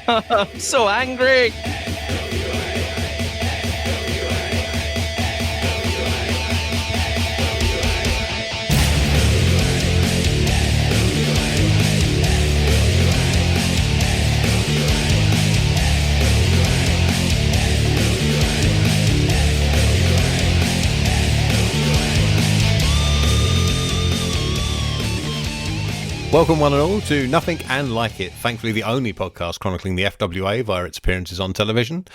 I'm so angry. Welcome one and all to Nothing and Like It, thankfully the only podcast chronicling the FWA via its appearances on television.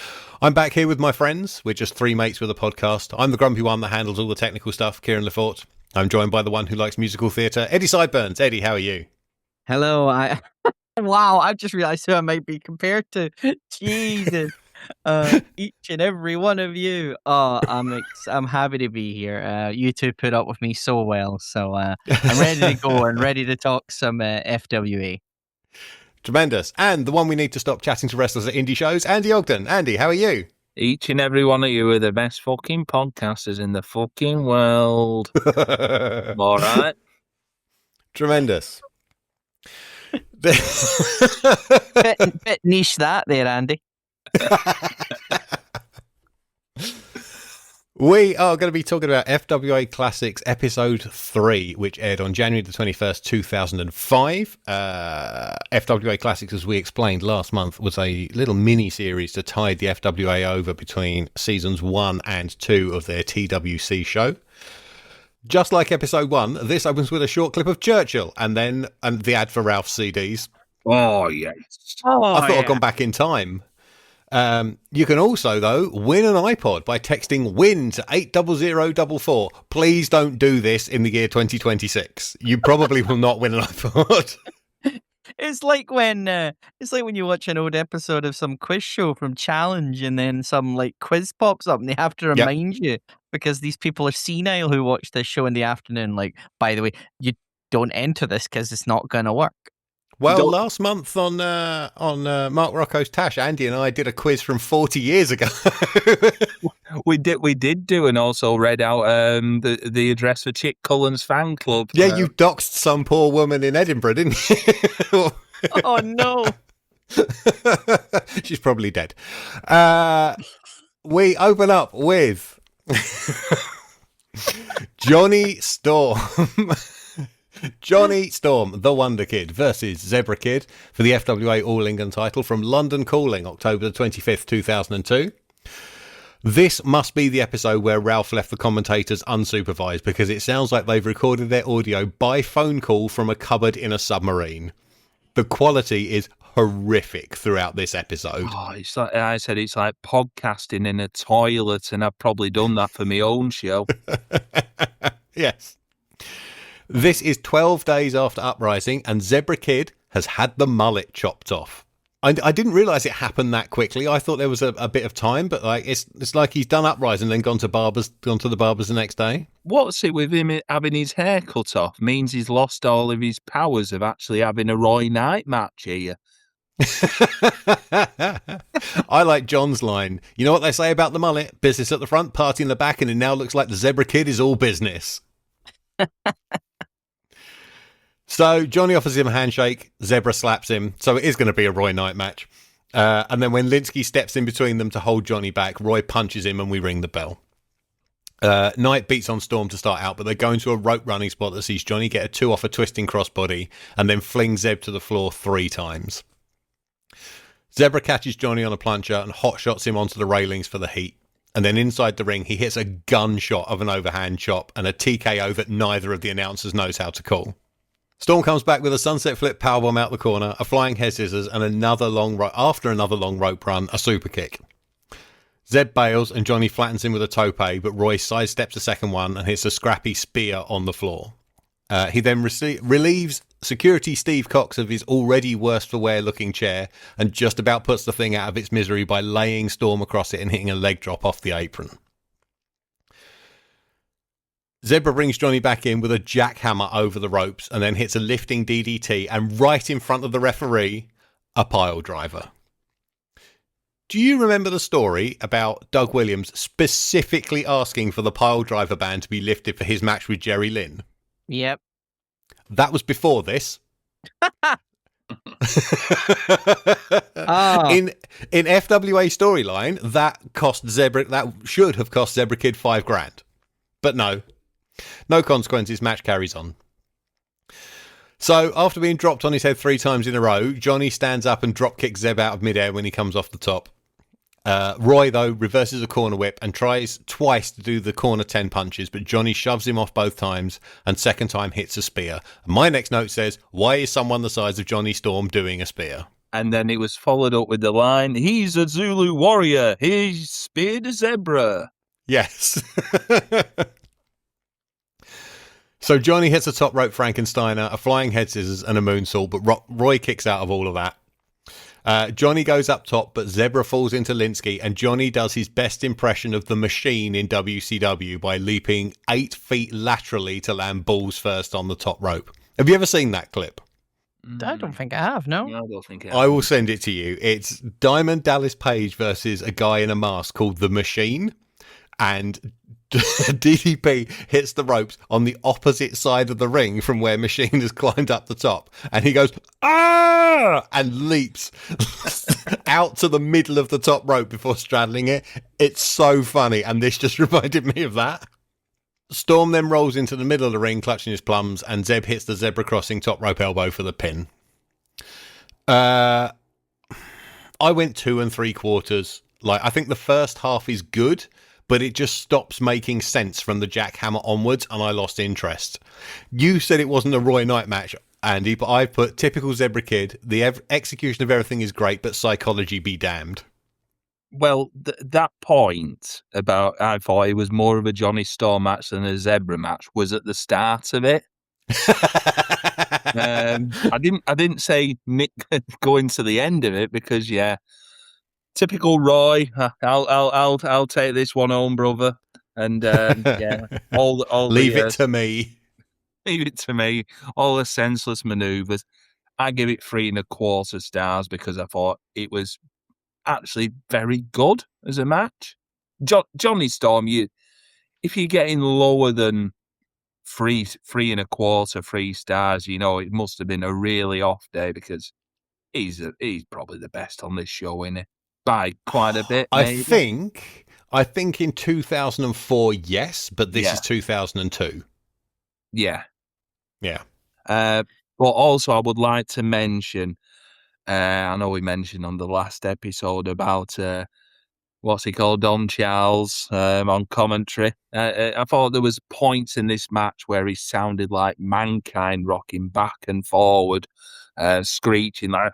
I'm back here with my friends. We're just three mates with a podcast. I'm the grumpy one that handles all the technical stuff, Kieran Lefort. I'm joined by the one who likes musical theatre, Eddie Sideburns. Eddie, how are you? Hello. Wow, I've just realised who I might be compared to. Jesus. Each and every one of you. Oh, I'm happy to be here. You two put up with me so well, so I'm ready to go and ready to talk some FWA. Tremendous. And the one we need to stop chatting to wrestlers at indie shows, Andy Ogden. Andy, how are you? Each and every one of you are the best fucking podcasters in the fucking world. All right. Tremendous. bit niche that there, Andy. We are going to be talking about FWA Classics Episode 3, which aired on January the 21st, 2005. FWA Classics, as we explained last month, was a little mini-series to tide the FWA over between Seasons 1 and 2 of their TWC show. Just like Episode 1, this opens with a short clip of Churchill and the ad for Ralph's CDs. Oh, yes. I thought I'd gone back in time. You can also, though, win an iPod by texting WIN to 80044. Please don't do this in the year 2026. You probably will not win an iPod. It's like when you watch an old episode of some quiz show from Challenge, and then some like quiz pops up, and they have to remind you because these people are senile who watch this show in the afternoon. Like, by the way, you don't enter this because it's not going to work. Well, last month on Mark Rocco's Tash, Andy and I did a quiz from 40 years ago. we did do, and also read out the address for Chick Cullen's fan club. Yeah, you doxed some poor woman in Edinburgh, didn't you? Oh no. She's probably dead. We open up with Johnny Storm. Johnny Storm, the Wonder Kid, versus Zebra Kid for the FWA All England title from London Calling, October the 25th, 2002. This must be the episode where Ralph left the commentators unsupervised, because it sounds like they've recorded their audio by phone call from a cupboard in a submarine. The quality is horrific throughout this episode. Oh, it's like I said, it's like podcasting in a toilet, and I've probably done that for my own show. Yes. This is 12 days after Uprising, and Zebra Kid has had the mullet chopped off. I didn't realise it happened that quickly. I thought there was a bit of time, but like it's like he's done Uprising and then gone to the barbers the next day. What's it with him having his hair cut off? Means he's lost all of his powers of actually having a Roy Knight match here. I like John's line. You know what they say about the mullet? Business at the front, party in the back, and it now looks like the Zebra Kid is all business. So Johnny offers him a handshake, Zebra slaps him, so it is going to be a Roy Knight match. And then when Linsky steps in between them to hold Johnny back, Roy punches him and we ring the bell. Knight beats on Storm to start out, but they go into a rope running spot that sees Johnny get a 2 off a twisting crossbody and then fling Zeb to the floor 3 times. Zebra catches Johnny on a plunger and hot shots him onto the railings for the heat. And then inside the ring, he hits a gunshot of an overhand chop and a TKO that neither of the announcers knows how to call. Storm comes back with a sunset flip powerbomb out the corner, a flying hair scissors, and after another long rope run, a super kick. Zeb bails and Johnny flattens him with a tope, but Roy sidesteps the second one and hits a scrappy spear on the floor. He then relieves security Steve Cox of his already worse for wear looking chair and just about puts the thing out of its misery by laying Storm across it and hitting a leg drop off the apron. Zebra brings Johnny back in with a jackhammer over the ropes and then hits a lifting DDT, and right in front of the referee, a pile driver. Do you remember the story about Doug Williams specifically asking for the pile driver ban to be lifted for his match with Jerry Lynn? Yep. That was before this. Ah. In FWA storyline, that should have cost Zebra Kid $5,000, but no consequences. Match carries on. So after being dropped on his head 3 times in a row, Johnny stands up and drop kicks Zeb out of midair when he comes off the top. Roy, though, reverses a corner whip and tries twice to do the corner 10 punches, but Johnny shoves him off both times and second time hits a spear. My next note says, why is someone the size of Johnny Storm doing a spear? And then it was followed up with the line, he's a Zulu Warrior. He speared a zebra. Yes. So Johnny hits a top rope Frankensteiner, a flying head scissors and a moonsault, but Roy kicks out of all of that. Johnny goes up top, but Zebra falls into Linsky, and Johnny does his best impression of the Machine in WCW by leaping 8 feet laterally to land balls first on the top rope. Have you ever seen that clip? I don't think I have, no. No, I don't think I have. I will send it to you. It's Diamond Dallas Page versus a guy in a mask called The Machine, and DDP hits the ropes on the opposite side of the ring from where Machine has climbed up the top, and he goes, ah, and leaps out to the middle of the top rope before straddling it. It's so funny, and this just reminded me of that. Storm then rolls into the middle of the ring, clutching his plums, and Zeb hits the zebra crossing top rope elbow for the pin. I went 2 3/4. Like, I think the first half is good, but it just stops making sense from the jackhammer onwards, and I lost interest. You said it wasn't a Roy Knight match, Andy, but I put typical Zebra Kid. The execution of everything is great, but psychology be damned. Well, that point about I thought it was more of a Johnny Storm match than a Zebra match was at the start of it. I didn't say Nick going to the end of it because typical Roy. I'll take this one home, brother. And all leave it to me. Leave it to me. All the senseless manoeuvres. I give it 3 1/4 stars because I thought it was actually very good as a match. Johnny Storm, if you're getting lower than 3 1/4, 3 stars, it must have been a really off day because he's probably the best on this show, isn't he? By quite a bit, maybe. I think in 2004, yes, but this is 2002. Yeah. Yeah. But also, I would like to mention, I know we mentioned on the last episode about, what's he called, Don Charles on commentary. I thought there was points in this match where he sounded like Mankind rocking back and forward, screeching like,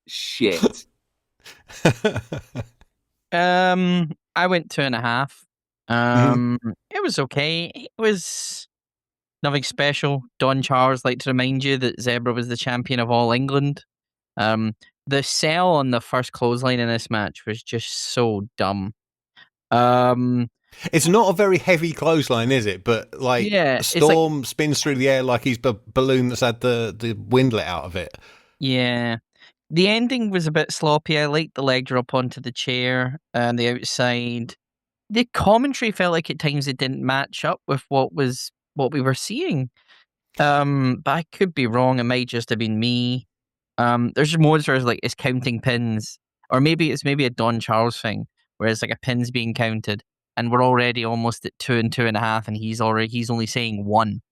shit. I went 2.5. It was okay. It was nothing special. Don Charles liked to remind you that Zebra was the champion of all England. The sell on the first clothesline in this match was just so dumb. It's not a very heavy clothesline, is it? But Storm spins through the air like he's a balloon that's had the wind let out of it. Yeah. The ending was a bit sloppy. I liked the leg drop onto the chair and the outside. The commentary felt like at times it didn't match up with what we were seeing. But I could be wrong. It might just have been me. There's moments where it's counting pins, or maybe it's a Don Charles thing where it's like a pin's being counted, and we're already almost at 2 and 2.5, and he's only saying 1,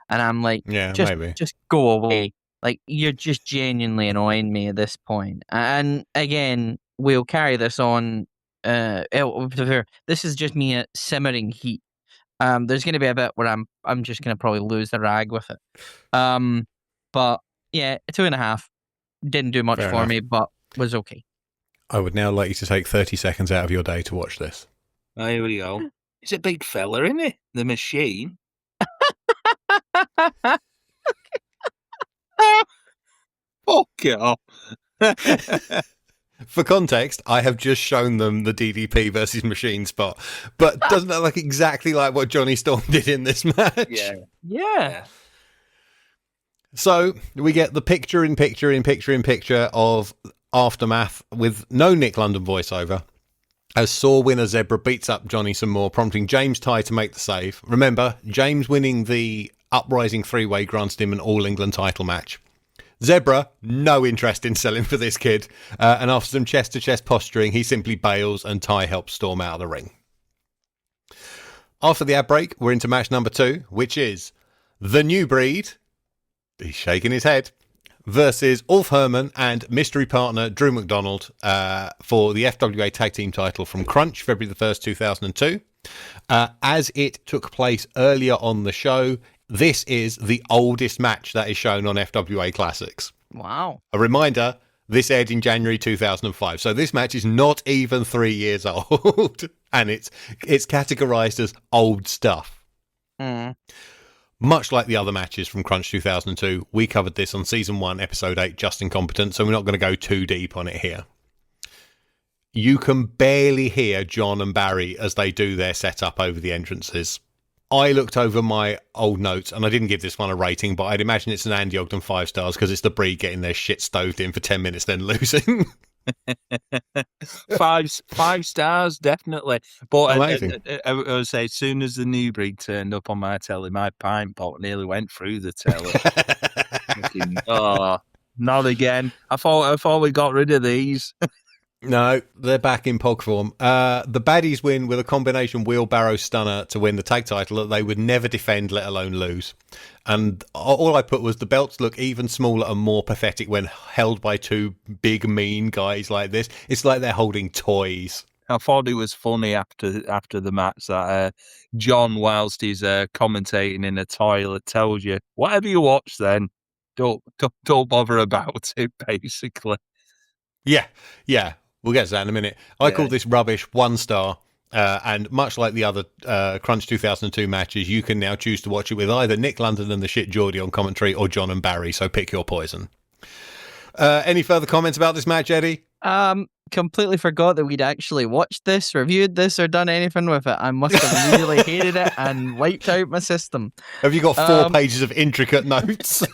and I'm like, just go away. Like, you're just genuinely annoying me at this point. And again, we'll carry this on. This is just me at Simmering Heat. There's going to be a bit where I'm just going to probably lose the rag with it. But yeah, 2.5 didn't do much for me, but was okay. I would now like you to take 30 seconds out of your day to watch this. Oh, here we go. He's a big fella, isn't he? The Machine. Fuck it off. For context, I have just shown them the DDP versus Machine spot, but doesn't that look exactly like what Johnny Storm did in this match? Yeah. So we get the picture of Aftermath with no Nick London voiceover, as sore winner Zebra beats up Johnny some more, prompting James Ty to make the save. Remember, James winning the Uprising three-way granted him an All-England title match. Zebra, no interest in selling for this kid, and after some chest-to-chest posturing, he simply bails and Ty helps storm out of the ring. After the ad break, we're into match number 2, which is The New Breed, he's shaking his head, versus Ulf Herman and mystery partner Drew McDonald for the FWA Tag Team title from Crunch, February the 1st, 2002. As it took place earlier on the show, this is the oldest match that is shown on FWA Classics. Wow. A reminder, this aired in January 2005, so this match is not even 3 years old, and it's categorized as old stuff. Mm. Much like the other matches from Crunch 2002, we covered this on Season 1, Episode 8, Just Incompetent, so we're not going to go too deep on it here. You can barely hear John and Barry as they do their setup over the entrances. I looked over my old notes, and I didn't give this one a rating, but I'd imagine it's an Andy Ogden 5 stars because it's the Breed getting their shit stoved in for 10 minutes, then losing. 5 stars, definitely. But Amazing. I would say, as soon as the New Breed turned up on my telly, my pint pot nearly went through the telly. Thinking, oh, not again. I thought we got rid of these. No, they're back in Pog Form. The baddies win with a combination wheelbarrow stunner to win the tag title that they would never defend, let alone lose. And all I put was the belts look even smaller and more pathetic when held by two big, mean guys like this. It's like they're holding toys. I thought it was funny after the match that John, whilst he's commentating in a toilet, tells you, whatever you watch then, don't bother about it, basically. Yeah. We'll get to that in a minute. I call this rubbish 1 star, and much like the other Crunch 2002 matches, you can now choose to watch it with either Nick London and the shit Geordie on commentary or John and Barry, so pick your poison. Any further comments about this match, Eddie? Completely forgot that we'd actually watched this, reviewed this, or done anything with it. I must have really hated it and wiped out my system. Have you got 4 pages of intricate notes?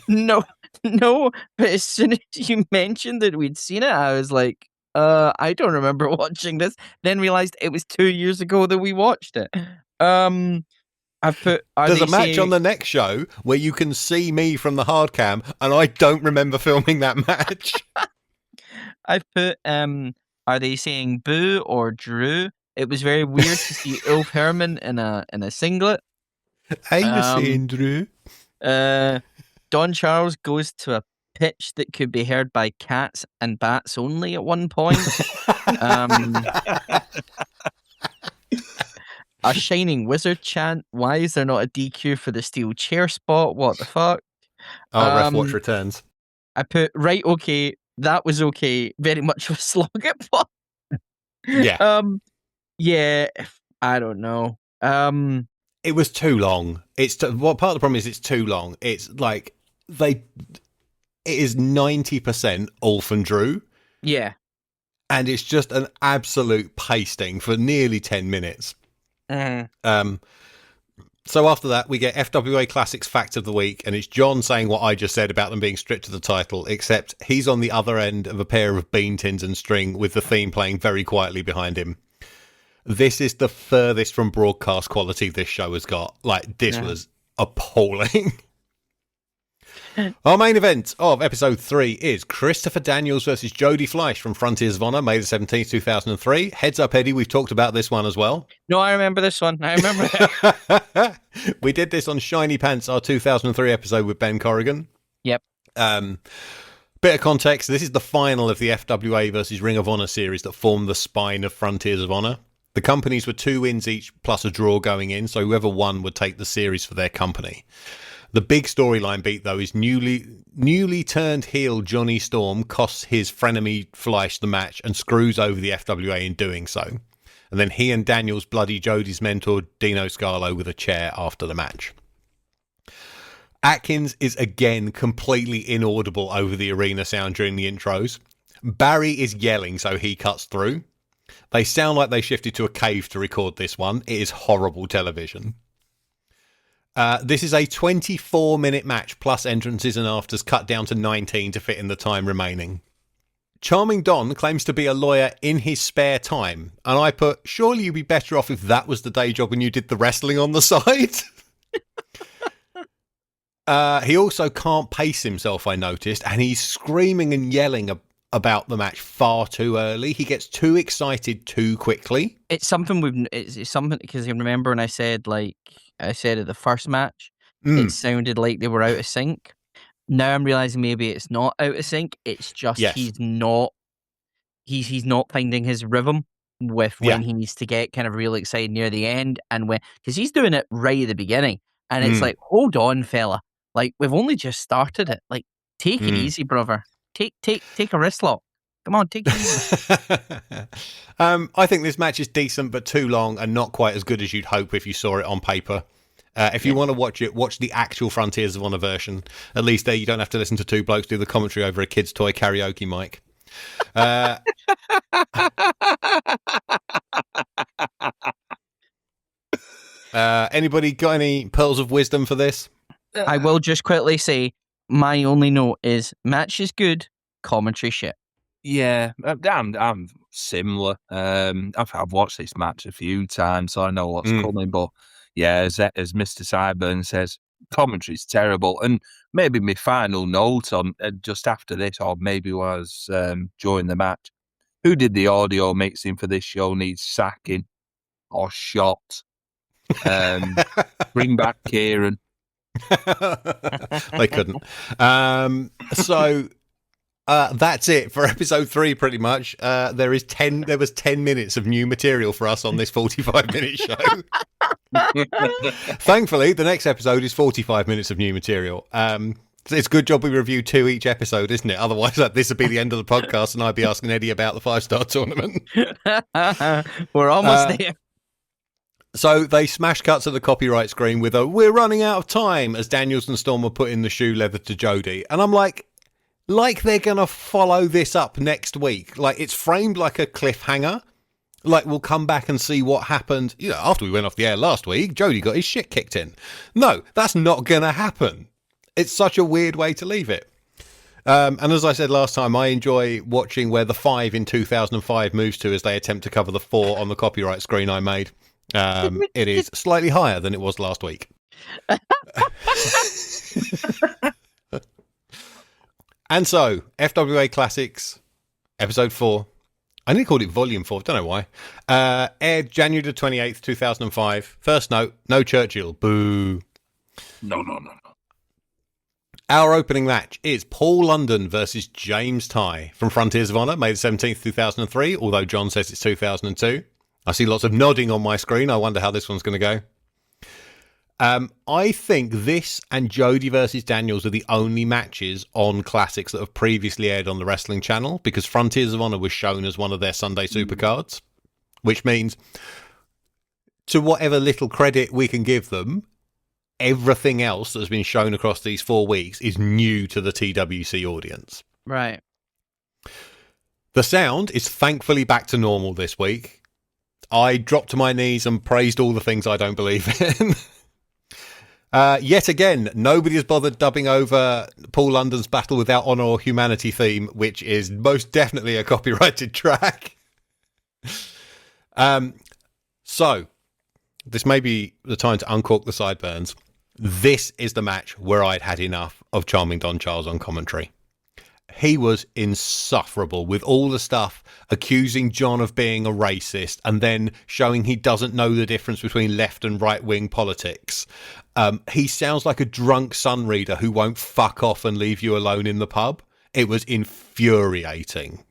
No, but as soon as you mentioned that we'd seen it, I was like, I don't remember watching this. Then realized it was 2 years ago that we watched it. There's a match on the next show where you can see me from the hard cam, and I don't remember filming that match. I've put, are they saying Boo or Drew? It was very weird to see Ulf Herman in a singlet. Are you saying Drew? Don Charles goes to a pitch that could be heard by cats and bats only at one point. A Shining Wizard chant. Why is there not a DQ for the steel chair spot? What the fuck? Ref Watch returns. I put, right, okay, that was okay. Very much of a slog at one. Yeah. Yeah, I don't know. It was too long. Part of the problem is it's too long. It's like it is 90% Ulf and Drew. Yeah. And it's just an absolute pasting for nearly 10 minutes. So after that, we get FWA Classics Fact of the Week, and it's John saying what I just said about them being stripped of the title, except he's on the other end of a pair of bean tins and string with the theme playing very quietly behind him. This is the furthest from broadcast quality this show has got. Like, this was appalling. Our main event of episode 3 is Christopher Daniels versus Jody Fleisch from Frontiers of Honor, May the 17th, 2003. Heads up, Eddie, we've talked about this one as well. No, I remember this one. I remember it. We did this on Shiny Pants, our 2003 episode with Ben Corrigan. Yep. Bit of context, this is the final of the FWA versus Ring of Honor series that formed the spine of Frontiers of Honor. The companies were 2 wins each plus a draw going in, so whoever won would take the series for their company. The big storyline beat, though, is newly turned heel Johnny Storm costs his frenemy Fleisch the match and screws over the FWA in doing so. And then he and Daniels bloody Jody's mentor Dino Scarlo with a chair after the match. Atkins is again completely inaudible over the arena sound during the intros. Barry is yelling, so he cuts through. They sound like they shifted to a cave to record this one. It is horrible television. This is a 24-minute match, plus entrances and afters cut down to 19 to fit in the time remaining. Charming Don claims to be a lawyer in his spare time, and I put, surely you'd be better off if that was the day job and you did the wrestling on the side? He also can't pace himself, I noticed, and he's screaming and yelling about the match far too early. He gets too excited too quickly. It's something it's something, because you remember when I said at the first match, it sounded like they were out of sync. Now I'm realizing maybe it's not out of sync. It's just he's not finding his rhythm with when he needs to get kind of really excited near the end, and because he's doing it right at the beginning, and it's like, hold on, fella, like we've only just started it. Like, take it easy, brother. Take a wrist lock. Come on, take it easy. I think this match is decent, but too long and not quite as good as you'd hope if you saw it on paper. If you want to watch it, watch the actual Frontiers of Honor version. At least there you don't have to listen to two blokes do the commentary over a kid's toy karaoke mic. Anybody got any pearls of wisdom for this? I will just quickly say, my only note is match is good, commentary shit. Yeah, I'm similar. I've watched this match a few times, so I know what's coming. But yeah, as Mr. Sideburn says, commentary's terrible. And maybe my final note on just after this, or maybe was during the match, who did the audio mixing for this show needs sacking or shot. Bring back Kieran. They couldn't. So that's it for episode 3, pretty much. There was 10 minutes of new material for us on this 45-minute show. Thankfully, the next episode is 45 minutes of new material. It's a good job we review 2 each episode, isn't it? Otherwise, this would be the end of the podcast, and I'd be asking Eddie about the 5-star tournament. We're almost there. So they smash cut to the copyright screen with a "we're running out of time" as Daniels and Storm are putting the shoe leather to Jody. And I'm like they're going to follow this up next week. Like, it's framed like a cliffhanger. Like, we'll come back and see what happened. You know, after we went off the air last week, Jody got his shit kicked in. No, that's not going to happen. It's such a weird way to leave it. And as I said last time, I enjoy watching where the 5 in 2005 moves to as they attempt to cover the 4 on the copyright screen I made. It is slightly higher than it was last week. And so, FWA Classics, episode 4. I nearly called it volume 4, don't know why. Aired January the 28th, 2005. First note, no Churchill. Boo. No. Our opening match is Paul London versus James Ty from Frontiers of Honor, May the 17th, 2003, although John says it's 2002. I see lots of nodding on my screen. I wonder how this one's going to go. I think this and Jody versus Daniels are the only matches on Classics that have previously aired on the Wrestling Channel, because Frontiers of Honor was shown as one of their Sunday supercards, which means, to whatever little credit we can give them, everything else that's been shown across these 4 weeks is new to the TWC audience. Right. The sound is thankfully back to normal this week. I dropped to my knees and praised all the things I don't believe in. Yet again, nobody has bothered dubbing over Paul London's Battle Without Honor or Humanity theme, which is most definitely a copyrighted track. So, this may be the time to uncork the sideburns. This is the match where I'd had enough of Charming Don Charles on commentary. He was insufferable with all the stuff accusing John of being a racist and then showing he doesn't know the difference between left and right wing politics. He sounds like a drunk sun reader who won't fuck off and leave you alone in the pub. It was infuriating.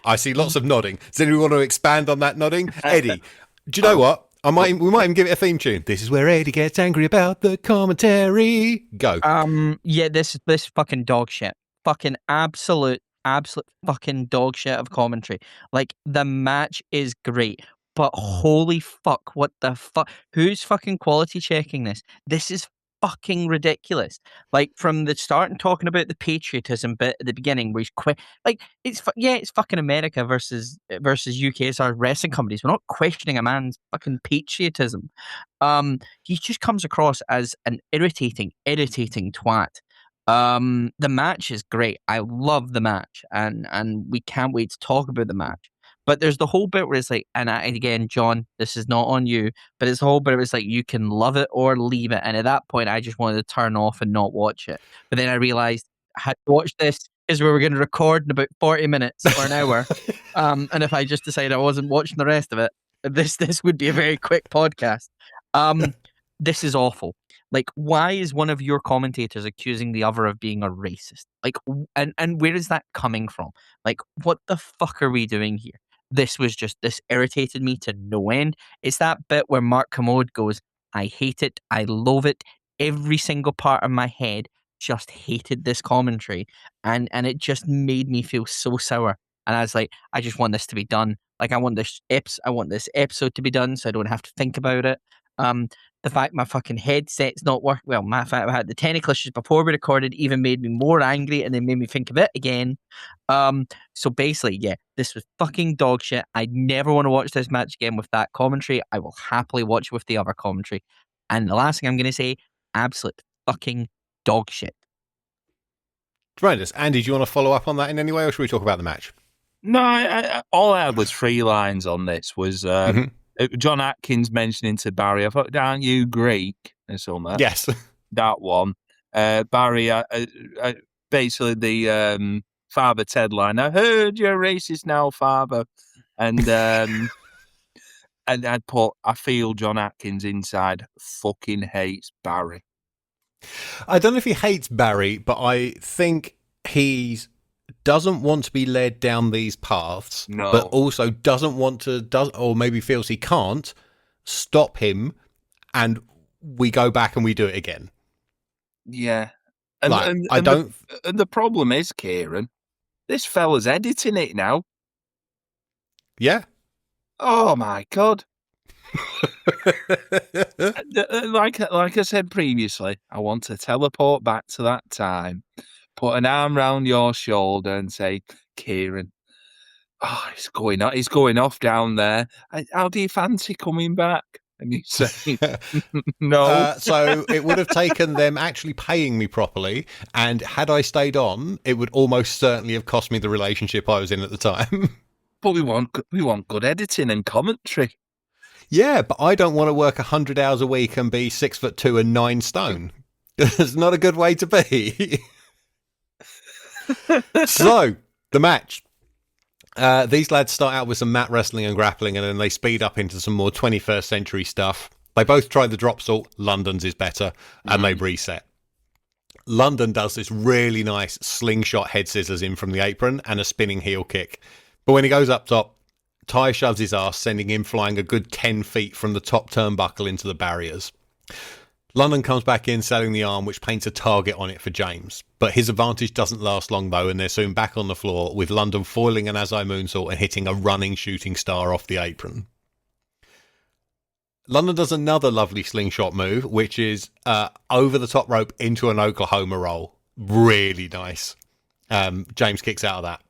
I see lots of nodding. Does anyone want to expand on that nodding? Eddie, do you know what? We might even give it a theme tune. This is where Eddie gets angry about the commentary. Go. Yeah, this fucking dog shit. Fucking absolute fucking dog shit of commentary. Like, the match is great, but holy fuck, what the fuck? Who's fucking quality checking this? This is fucking ridiculous. Like, from the start and talking about the patriotism bit at the beginning, where he's like, it's fucking America versus UKSR wrestling companies. We're not questioning a man's fucking patriotism. He just comes across as an irritating twat. The match is great. I love the match, and we can't wait to talk about the match. But there's the whole bit where it's like, and again, John, this is not on you, but it's the whole bit where it's like you can love it or leave it. And at that point, I just wanted to turn off and not watch it. But then I realized I had to watch this because we were going to record in about 40 minutes or an hour. And if I just decided I wasn't watching the rest of it, this would be a very quick podcast. This is awful. Like, why is one of your commentators accusing the other of being a racist? Like, and where is that coming from? Like, what the fuck are we doing here? This irritated me to no end. It's that bit where Mark Commode goes, I hate it, I loathe it. Every single part of my head just hated this commentary. And it just made me feel so sour. And I was like, I just want this to be done. Like, I want this episode to be done so I don't have to think about it. The fact my fucking headset's not working, well, my fact I had the technical issues before we recorded even made me more angry and then made me think of it again. So basically, yeah, this was fucking dog shit. I never want to watch this match again with that commentary. I will happily watch it with the other commentary. And the last thing I'm going to say, absolute fucking dog shit. Tremendous. Andy, do you want to follow up on that in any way, or should we talk about the match? No, all I had was 3 lines on this. Was John Atkins mentioning to Barry, I thought, aren't you Greek or something? Yes. That one. Barry, basically the Father Ted line, I heard you're racist now, Father. And and I'd put, I feel John Atkins inside fucking hates Barry. I don't know if he hates Barry, but I think he doesn't want to be led down these paths, but also doesn't want to, or maybe feels he can't stop him, and we go back and we do it again. Yeah. And the problem is, Kieran, this fella's editing it now. Yeah. Oh my God. Like I said previously, I want to teleport back to that time, put an arm round your shoulder and say, Kieran, he's going off down there. How do you fancy coming back? And you say, no. So it would have taken them actually paying me properly, and had I stayed on, it would almost certainly have cost me the relationship I was in at the time. But we want good editing and commentary. Yeah, but I don't want to work 100 hours a week and be 6'2" and 9 stone. It's not a good way to be. So, the match. These lads start out with some mat wrestling and grappling, and then they speed up into some more 21st century stuff. They both try the drop salt. London's is better, and they reset. London does this really nice slingshot head scissors in from the apron and a spinning heel kick. But when he goes up top, Ty shoves his ass, sending him flying a good 10 feet from the top turnbuckle into the barriers. London comes back in, selling the arm, which paints a target on it for James. But his advantage doesn't last long, though, and they're soon back on the floor, with London foiling an Azai moonsault and hitting a running shooting star off the apron. London does another lovely slingshot move, which is over the top rope into an Oklahoma roll. Really nice. James kicks out of that.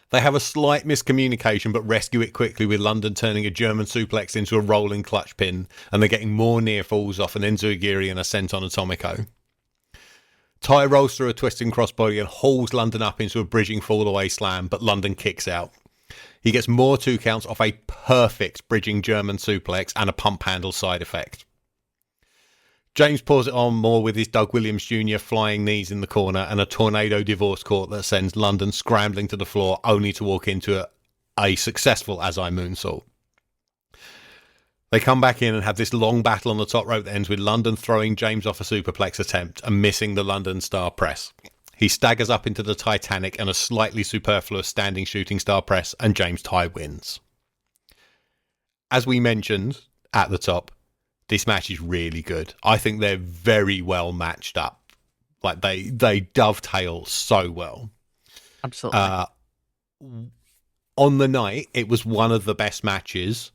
They have a slight miscommunication, but rescue it quickly, with London turning a German suplex into a rolling clutch pin, and they're getting more near falls off an Enziguri and a Senton Atomico. Ty rolls through a twisting crossbody and hauls London up into a bridging fall-away slam, but London kicks out. He gets more 2 counts off a perfect bridging German suplex and a pump handle side effect. James pours it on more with his Doug Williams Jr. flying knees in the corner and a tornado divorce court that sends London scrambling to the floor, only to walk into a successful Azai moonsault. They come back in and have this long battle on the top rope that ends with London throwing James off a superplex attempt and missing the London star press. He staggers up into the Titanic and a slightly superfluous standing shooting star press, and James Ty wins. As we mentioned at the top, this match is really good. I think they're very well matched up. Like, they dovetail so well. Absolutely. On the night, it was one of the best matches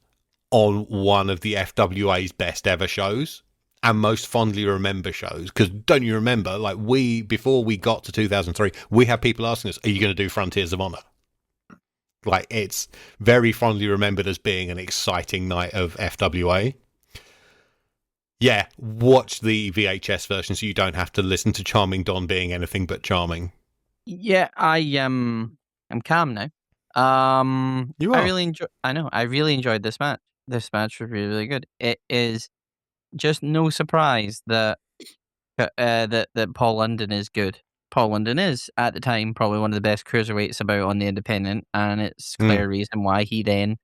on one of the FWA's best ever shows and most fondly remember shows. Because don't you remember, like, before we got to 2003, we had people asking us, are you going to do Frontiers of Honor? Like, it's very fondly remembered as being an exciting night of FWA. Yeah, watch the VHS version so you don't have to listen to Charming Don being anything but charming. Yeah, I'm calm now. You I are. really enjoy. I know. I really enjoyed this match. This match was really, really good. It is just no surprise that that Paul London is good. Paul London is at the time probably one of the best cruiserweights about on the independent, and it's clear reason why he then,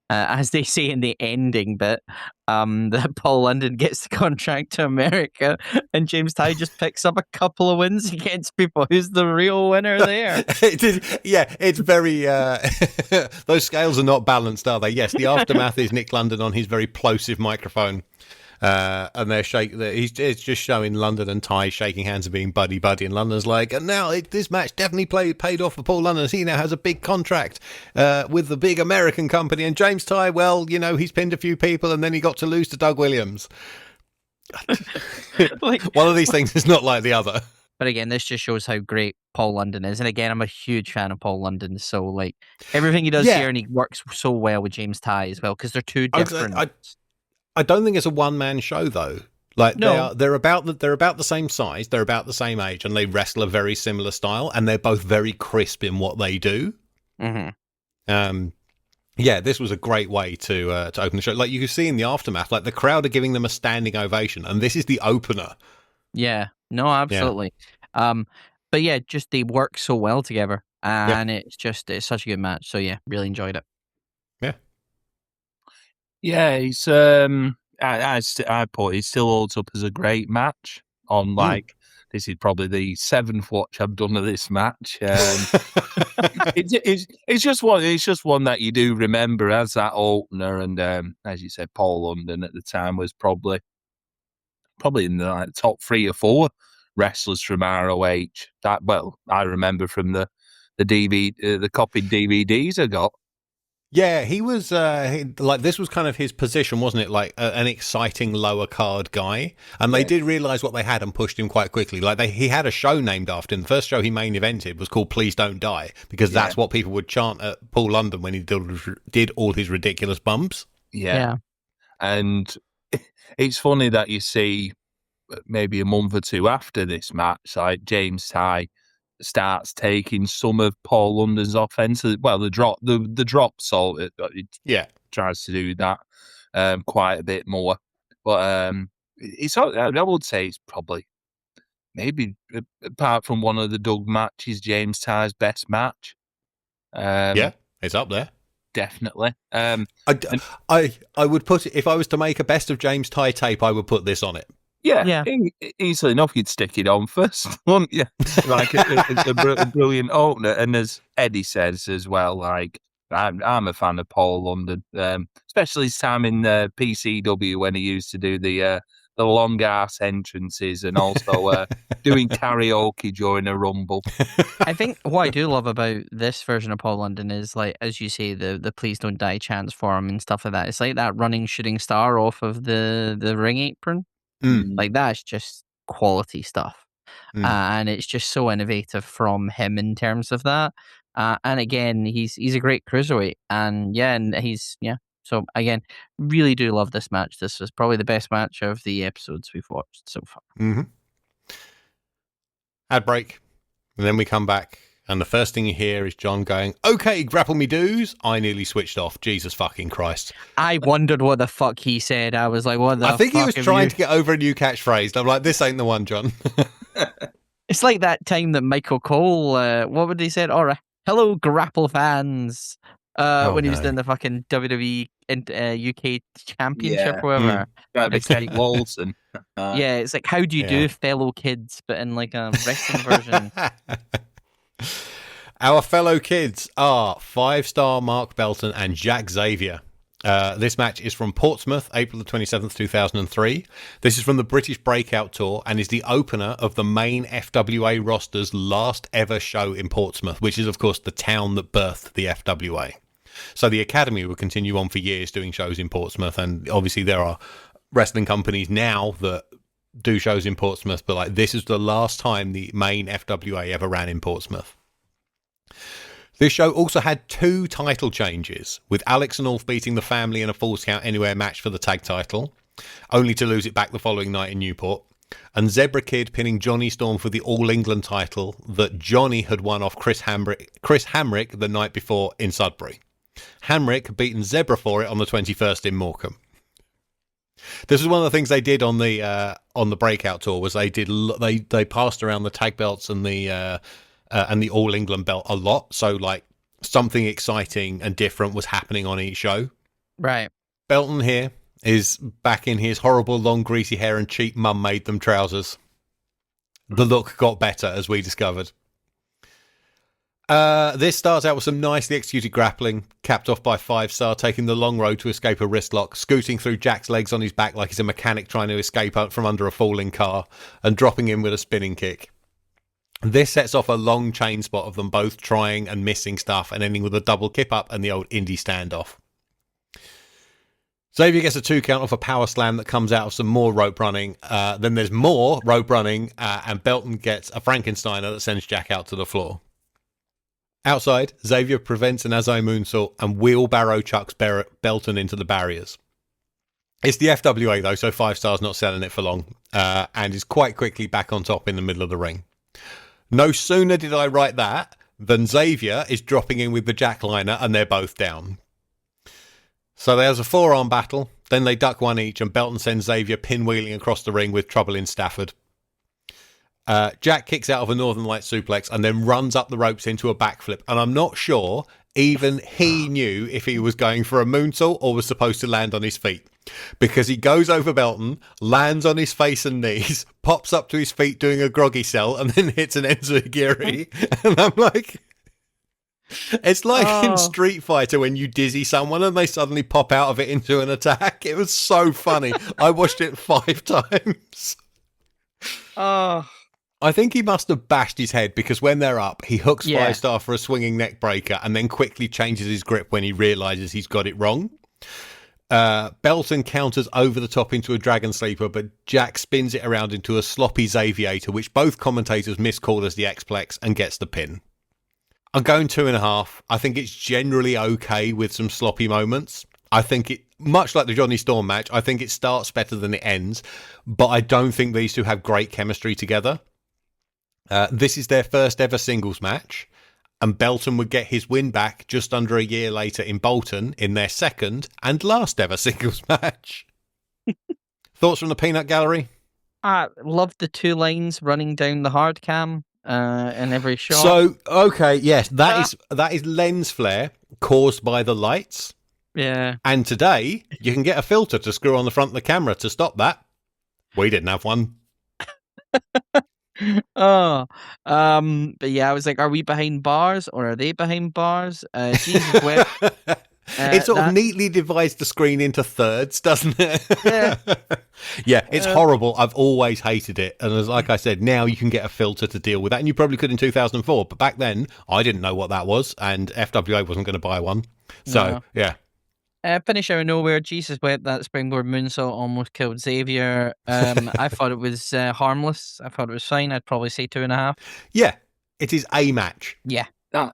as they say in the ending bit, that Paul London gets the contract to America, and James Ty just picks up a couple of wins against people. Who's the real winner there? It's very. Those scales are not balanced, are they? Yes, the aftermath is Nick London on his very plosive microphone. And he's just showing London and Ty shaking hands and being buddy, and London's like, and now this match definitely paid off for Paul London, as he now has a big contract with the big American company, and James Ty, well, he's pinned a few people and then he got to lose to Doug Williams. One of these things is not like the other. But again, this just shows how great Paul London is. And again, I'm a huge fan of Paul London. So, like, everything he does here, and he works so well with James Ty as well, because they're two different. I don't think it's a one-man show, though. Like, no. they're about the same size, they're about the same age, and they wrestle a very similar style, and they're both very crisp in what they do. Mm-hmm. Yeah, this was a great way to open the show. Like, you can see in the aftermath, like, the crowd are giving them a standing ovation, and this is the opener. Yeah, no, absolutely. Yeah. But yeah, just they work so well together, and it's such a good match. So yeah, really enjoyed it. Yeah, he's I put he still holds up as a great match. On this is probably the 7th watch I've done of this match. It's just one that you do remember as that opener, and as you said, Paul London at the time was probably in the top 3 or 4 wrestlers from ROH. I remember from the copied DVDs I got. Yeah, he was this was kind of his position, wasn't it? Like an exciting lower card guy, and they did realise what they had and pushed him quite quickly. Like he had a show named after him. The first show he main evented was called "Please Don't Die" because that's what people would chant at Paul London when he did all his ridiculous bumps. Yeah, and it's funny that you see maybe a month or two after this match, like James Ty starts taking some of Paul London's offenses. Well, the drop salt, it tries to do that quite a bit more. But I would say it's probably maybe apart from one of the Doug matches, James Ty's best match. It's up there. Definitely. I would put it, if I was to make a best of James Ty tape, I would put this on it. Yeah. Easily enough, you'd stick it on first, wouldn't you? Like a brilliant opener. And as Eddie says as well, like I'm a fan of Paul London, especially his time in PCW when he used to do the long ass entrances and also doing karaoke during a rumble. I think what I do love about this version of Paul London is, like, as you say, the "Please Don't Die" chants for him and stuff like that. It's like that running shooting star off of the ring apron. Like, that's just quality stuff. And it's just so innovative from him in terms of that. And again, he's a great cruiserweight. And so again, really do love this match. This was probably the best match of the episodes we've watched so far. Ad break, and then we come back, and the first thing you hear is John going, "Okay, Grapple-Me-Doos." I nearly switched off. Jesus fucking Christ. I wondered what the fuck he said. I was like, what the fuck? I think he was trying to get over a new catchphrase. I'm like, this ain't the one, John. It's like that time that Michael Cole, what would he say? All right. Hello, Grapple fans. When he was doing the fucking WWE UK Championship or whatever. It's like Walton. It's like, how do you do, fellow kids, but in like a wrestling version. Our fellow kids are 5-star Mark Belton and Jack Xavier. This match is from Portsmouth, April the 27th, 2003. This is from the British Breakout Tour and is the opener of the main FWA roster's last ever show in Portsmouth, which is, of course, the town that birthed the FWA. So the Academy will continue on for years doing shows in Portsmouth, and obviously there are wrestling companies now that do shows in Portsmouth, but like this is the last time the main FWA ever ran in Portsmouth. This show also had 2 title changes, with Alex and Ulf beating the Family in a Falls Count Anywhere match for the tag title, only to lose it back the following night in Newport. and Zebra Kid pinning Johnny Storm for the All England title that Johnny had won off Chris Hamrick the night before in Sudbury. Hamrick had beaten Zebra for it on the 21st in Morecambe. This was one of the things they did on the breakout tour. Was they passed around the tag belts and the All England belt a lot. So like something exciting and different was happening on each show. Right. Belton here is back in his horrible long greasy hair and cheap mum made them trousers. The look got better, as we discovered. This starts out with some nicely executed grappling, capped off by 5-star, taking the long road to escape a wrist lock, scooting through Jack's legs on his back like he's a mechanic trying to escape out from under a falling car, and dropping in with a spinning kick. This sets off a long chain spot of them both trying and missing stuff, and ending with a double kip up and the old indie standoff. Xavier gets a 2 count off a power slam that comes out of some more rope running. Then there's more rope running, and Belton gets a Frankensteiner that sends Jack out to the floor. Outside, Xavier prevents an Azai moonsault and wheelbarrow chucks Belton into the barriers. It's the FWA though, so 5-star's not selling it for long, and is quite quickly back on top in the middle of the ring. No sooner did I write that than Xavier is dropping in with the jackliner and they're both down. So there's a 4-arm battle, then they duck one each and Belton sends Xavier pinwheeling across the ring with trouble in Stafford. Jack kicks out of a Northern Light suplex and then runs up the ropes into a backflip. And I'm not sure even he knew if he was going for a moonsault or was supposed to land on his feet. Because he goes over Belton, lands on his face and knees, pops up to his feet doing a groggy cell, and then hits an enziguri. And I'm like... It's like in Street Fighter when you dizzy someone and they suddenly pop out of it into an attack. It was so funny. I watched it 5 times. I think he must have bashed his head because when they're up, he hooks 5-star for a swinging neck breaker and then quickly changes his grip when he realises he's got it wrong. Belton counters over the top into a Dragon Sleeper, but Jack spins it around into a sloppy Xaviator, which both commentators miscall as the X-Plex, and gets the pin. I'm going 2.5. I think it's generally okay with some sloppy moments. I think it, much like the Johnny Storm match, I think it starts better than it ends, but I don't think these two have great chemistry together. This is their first ever singles match, and Belton would get his win back just under a year later in Bolton in their second and last ever singles match. Thoughts from the Peanut Gallery? I loved the 2 lines running down the hard cam in every shot. So, okay, yes, that is lens flare caused by the lights. Yeah. And today, you can get a filter to screw on the front of the camera to stop that. We didn't have one. But yeah, I was like, are we behind bars or are they behind bars? Jesus whip. It sort of neatly divides the screen into thirds, doesn't it? Yeah. Yeah, it's horrible. I've always hated it. And as like I said, now you can get a filter to deal with that. And you probably could in 2004. But back then, I didn't know what that was. And FWA wasn't going to buy one. So, yeah. Finish out of nowhere. Jesus whip, that springboard moonsault almost killed Xavier. I thought it was harmless. I thought it was fine. I'd probably say 2.5. Yeah, it is a match. Yeah. That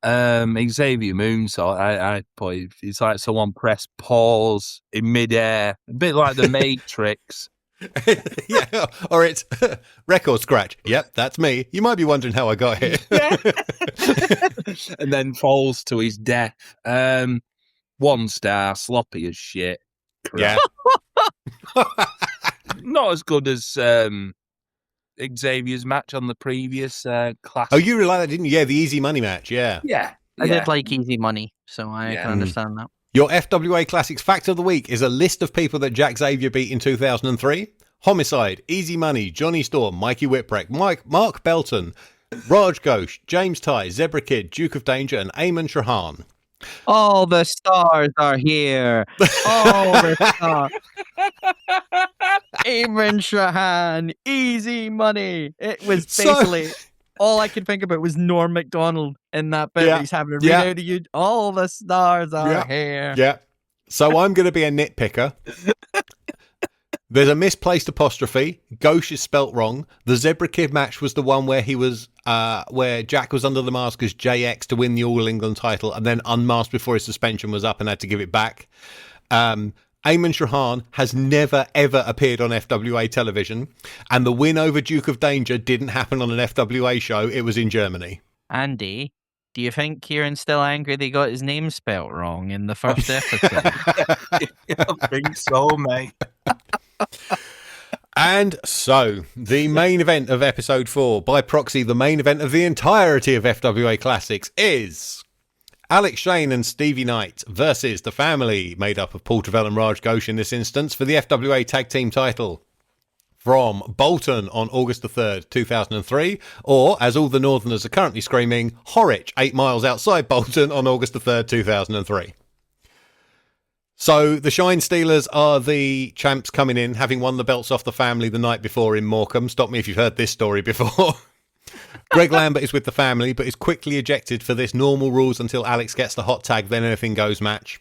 Xavier moonsault, I put it's like someone pressed pause in midair, a bit like the Matrix. Yeah, or it's record scratch. Yep, that's me. You might be wondering how I got here. And then falls to his death. 1 star, sloppy as shit. Yeah. Not as good as Xavier's match on the previous class. Oh, you really like that, didn't you? Yeah, the easy money match. Yeah. Yeah. I did like easy money, so I can understand that. Your FWA Classics Fact of the Week is a list of people that Jack Xavier beat in 2003. Homicide, Easy Money, Johnny Storm, Mikey Whipwreck, Mark Belton, Raj Ghosh, James Ty, Zebra Kid, Duke of Danger, and Eamon Trahan. All the stars are here. All the stars. Eamon Trahan, Easy Money. It was basically all I could think about was Norm Macdonald in that bit. He's having to read out to you. All the stars are here. Yeah. So I'm going to be a nitpicker. There's a misplaced apostrophe. Ghosh is spelt wrong. The Zebra Kid match was the one where he was, where Jack was under the mask as JX to win the All England title and then unmasked before his suspension was up and had to give it back. Eamon Shahan has never, ever appeared on FWA television, and the win over Duke of Danger didn't happen on an FWA show, it was in Germany. Andy, do you think Kieran's still angry they got his name spelt wrong in the first episode? I think so, mate. And so, the main event of episode 4, by proxy the main event of the entirety of FWA Classics, is Alex Shane and Stevie Knight versus the family, made up of Paul Travell and Raj Ghosh in this instance, for the FWA Tag Team title. From Bolton on August the 3rd, 2003, or, as all the Northerners are currently screaming, Horwich, 8 miles outside Bolton on August the 3rd, 2003. So, the Shine Stealers are the champs coming in, having won the belts off the family the night before in Morecambe. Stop me if you've heard this story before. Greg Lambert is with the family, but is quickly ejected for this normal rules until Alex gets the hot tag, then anything goes match.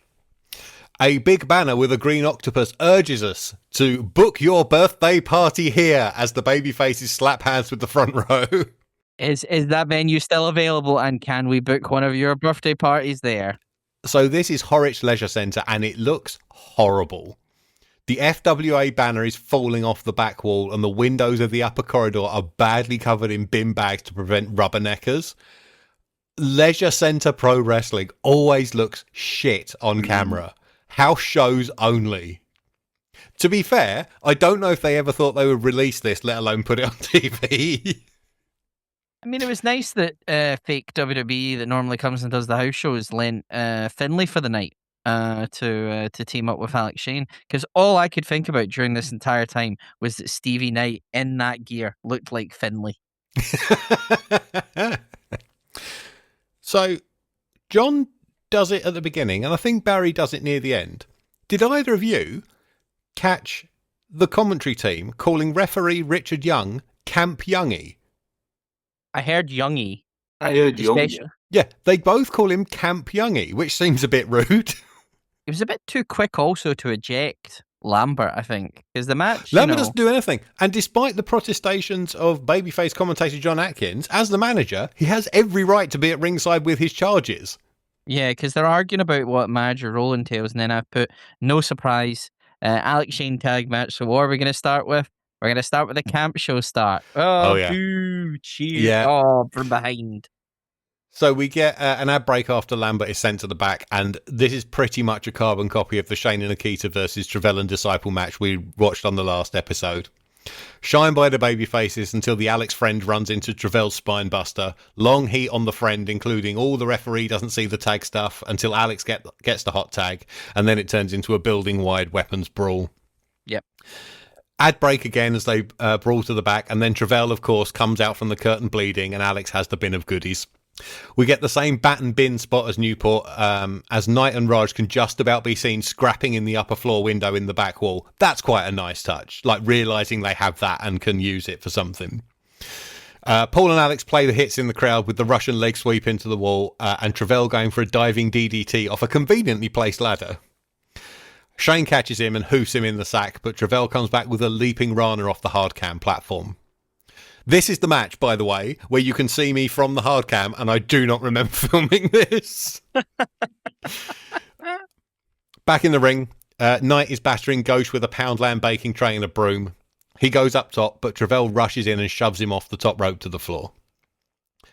A big banner with a green octopus urges us to book your birthday party here as the babyfaces slap hands with the front row. Is that venue still available, and can we book one of your birthday parties there? So this is Horwich Leisure Centre, and it looks horrible. The FWA banner is falling off the back wall, and the windows of the upper corridor are badly covered in bin bags to prevent rubberneckers. Leisure Centre Pro Wrestling always looks shit on camera. House shows only. To be fair, I don't know if they ever thought they would release this, let alone put it on TV. I mean, it was nice that fake WWE that normally comes and does the house shows lent Finlay for the night to team up with Alex Shane, because all I could think about during this entire time was that Stevie Knight in that gear looked like Finlay. So, John does it at the beginning, and I think Barry does it near the end. Did either of you catch the commentary team calling referee Richard Young Camp Youngy? I heard Youngy. I heard Youngy. Yeah, they both call him Camp Youngy, which seems a bit rude. It was a bit too quick also to eject Lambert, I think, because the match... Lambert doesn't do anything. And despite the protestations of babyface commentator John Atkins, as the manager, he has every right to be at ringside with his charges. Yeah, because they're arguing about what manager role entails, and then I put, no surprise, Alex Shane tag match. So what are we going to start with? We're going to start with the camp show start. Oh yeah. Boo, cheer. Yeah. Oh, from behind. So we get an ad break after Lambert is sent to the back, and this is pretty much a carbon copy of the Shane and Nikita versus Travell and Disciple match we watched on the last episode. Shine by the babyfaces until the Alex friend runs into Travell's spinebuster. Long heat on the friend, including all the referee doesn't see the tag stuff until Alex gets the hot tag, and then it turns into a building-wide weapons brawl. Yep. Ad break again as they brawl to the back, and then Travell, of course, comes out from the curtain bleeding, and Alex has the bin of goodies. We get the same bat and bin spot as Newport, as Knight and Raj can just about be seen scrapping in the upper floor window in the back wall. That's quite a nice touch, like realising they have that and can use it for something. Paul and Alex play the hits in the crowd with the Russian leg sweep into the wall, and Travell going for a diving DDT off a conveniently placed ladder. Shane catches him and hoofs him in the sack, but Travell comes back with a leaping Rana off the hard cam platform. This is the match, by the way, where you can see me from the hard cam, and I do not remember filming this. Back in the ring, Knight is battering Ghosh with a Poundland baking tray and a broom. He goes up top, but Travell rushes in and shoves him off the top rope to the floor.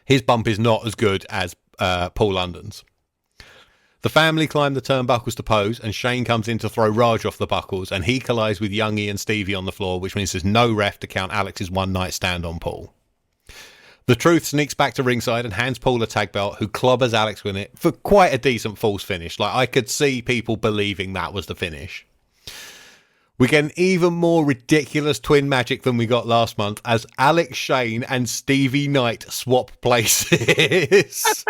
His bump is not as good as Paul London's. The family climb the turnbuckles to pose, and Shane comes in to throw Raj off the buckles, and he collides with Youngy and Stevie on the floor, which means there's no ref to count Alex's one-night stand on Paul. The Truth sneaks back to ringside and hands Paul a tag belt, who clobbers Alex with it for quite a decent false finish. Like, I could see people believing that was the finish. We get an even more ridiculous twin magic than we got last month, as Alex Shane and Stevie Knight swap places.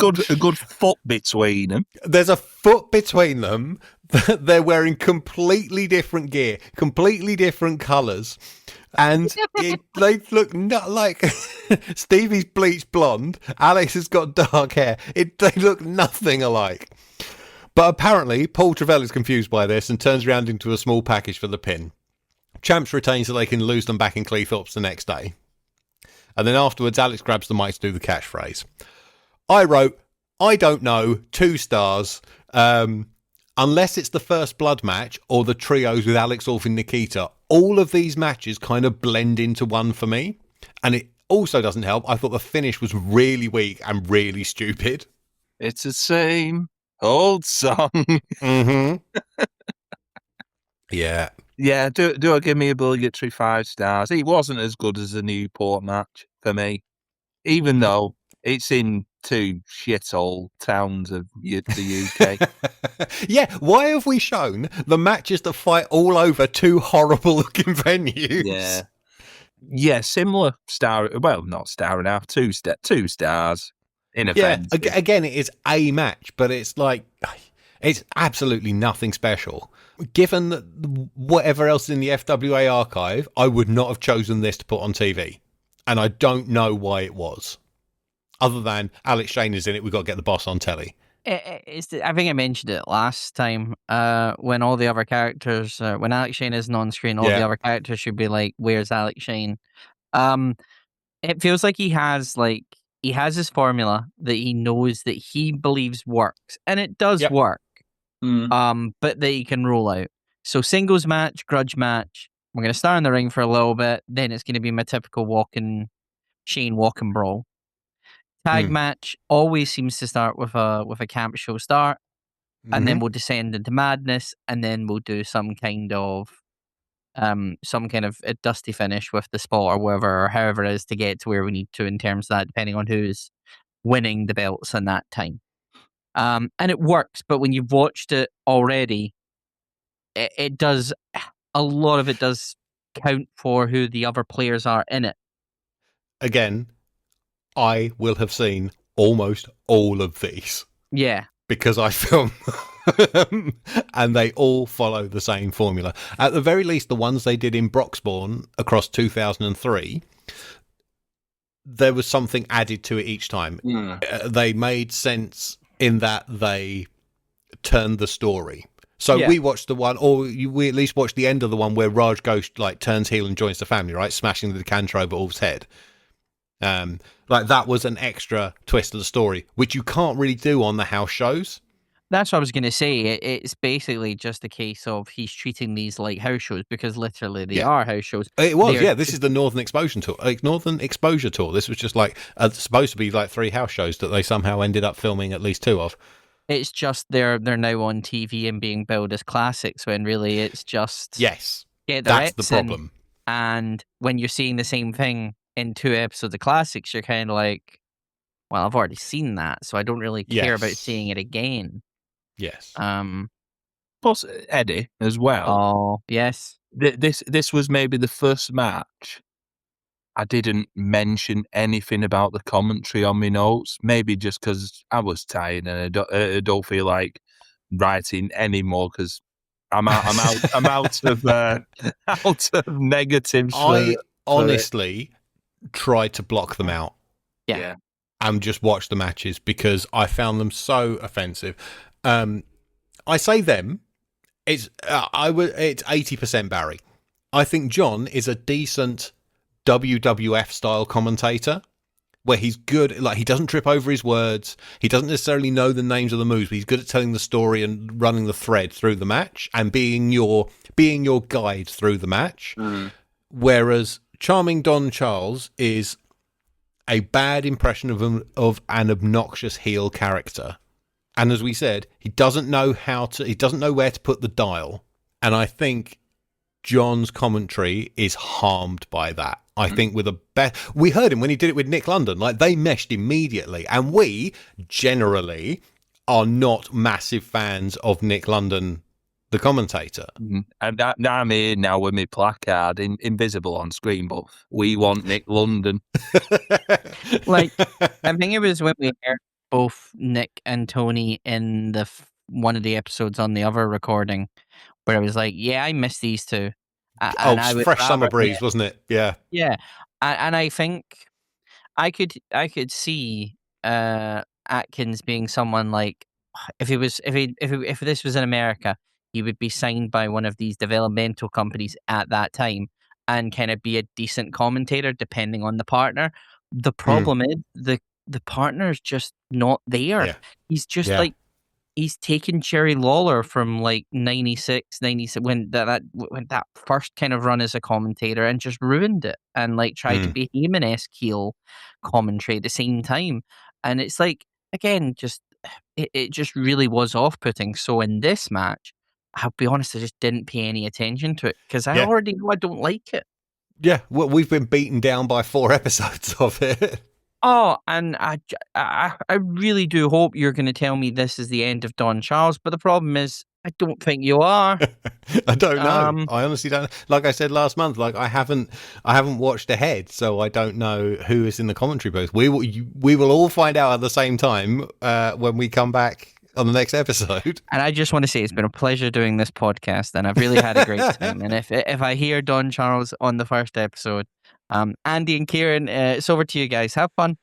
A good foot between them. There's a foot between them. They're wearing completely different gear, completely different colours. And they look not like Stevie's bleached blonde. Alex has got dark hair. They look nothing alike. But apparently, Paul Travell is confused by this and turns around into a small package for the pin. Champs retain so they can lose them back in Cleethorpes the next day. And then afterwards, Alex grabs the mic to do the catchphrase. I wrote, I don't know, 2 stars. unless it's the First Blood match or the trios with Alex Orff and Nikita, all of these matches kind of blend into one for me. And it also doesn't help. I thought the finish was really weak and really stupid. It's the same old song. Mm-hmm. Yeah. Yeah, do I give me obligatory 5 stars? It wasn't as good as the Newport match for me, even though it's in 2 shithole towns of the UK. Yeah, why have we shown the matches that fight all over 2 horrible looking venues? Yeah, similar star. Well, not star and a half, 2 stars. In offense. Yeah, again, it is a match, but it's like it's absolutely nothing special. Given that whatever else is in the FWA archive, I would not have chosen this to put on TV, and I don't know why it was. Other than Alex Shane is in it, we've got to get the boss on telly. I think I mentioned it last time. When all the other characters, when Alex Shane isn't on screen, all the other characters should be like, "Where's Alex Shane?" It feels like he has his formula that he knows that he believes works, and it does work. But that he can roll out. So singles match, grudge match. We're going to start in the ring for a little bit. Then it's going to be my typical Shane walk and brawl. Tag match always seems to start with a camp show start, and then we'll descend into madness, and then we'll do some kind of a dusty finish with the spot or whatever, or however it is to get to where we need to in terms of that, depending on who's winning the belts in that time. And it works, but when you've watched it already, it does, a lot of it does count for who the other players are in it. Again, I will have seen almost all of these. Yeah. Because I film them, and they all follow the same formula. At the very least, the ones they did in Broxbourne across 2003, there was something added to it each time. They made sense in that they turned the story. So we watched the one, or we at least watched the end of the one where Raj Ghosh turns heel and joins the family, right? Smashing the decanter over Orff's head. That was an extra twist of the story, which you can't really do on the house shows. That's what I was going to say. It's basically just a case of he's treating these like house shows, because literally they are house shows. It was, This is the Northern Exposure Tour. Northern Exposure Tour. This was just supposed to be 3 house shows that they somehow ended up filming at least 2 of. It's just they're now on TV and being billed as classics, when really it's just that's the problem. And when you're seeing the same thing in 2 episodes of classics, you're kind of like, well, I've already seen that, so I don't really care about seeing it again. Yes. Plus Eddie as well. Oh, yes. This was maybe the first match I didn't mention anything about the commentary on my notes. Maybe just because I was tired and I don't feel like writing anymore because I'm out of negatives. I honestly tried to block them out. Yeah. And just watch the matches because I found them so offensive. I say them. It's 80% Barry. I think John is a decent WWF style commentator where he's good. He doesn't trip over his words. He doesn't necessarily know the names of the moves, but he's good at telling the story and running the thread through the match and being your guide through the match. Whereas Charming Don Charles is a bad impression of an obnoxious heel character. And as we said, he doesn't know where to put the dial. And I think John's commentary is harmed by that. I think we heard him when he did it with Nick London. They meshed immediately. And we generally are not massive fans of Nick London, the commentator. And I'm here now with my placard, invisible on screen, but we want Nick London. I think it was when we heard both Nick and Tony in one of the episodes on the other recording, where I was like, yeah, I miss these 2. Fresh Summer Breeze, wasn't it? Yeah. Yeah. And I think I could see Atkins being someone like, if this was in America, he would be signed by one of these developmental companies at that time and kind of be a decent commentator depending on the partner. The problem is the partner's just not there. Yeah. He's just he's taken Jerry Lawler from like 96, 97 when that first kind of run as a commentator and just ruined it and like tried to be Heyman-esque heel commentary at the same time. And it's like, again, just it just really was off-putting. So in this match, I'll be honest, I just didn't pay any attention to it because I already know I don't like it. Yeah, well, we've been beaten down by 4 episodes of it. Oh, and I really do hope you're going to tell me this is the end of Don Charles, but the problem is, I don't think you are. I don't know. I honestly don't. Like I said last month, like I haven't watched ahead, so I don't know who is in the commentary booth. We will all find out at the same time when we come back on the next episode. And I just want to say it's been a pleasure doing this podcast, and I've really had a great time. And if I hear Don Charles on the first episode, Andy and Kieran, it's over to you guys. Have fun.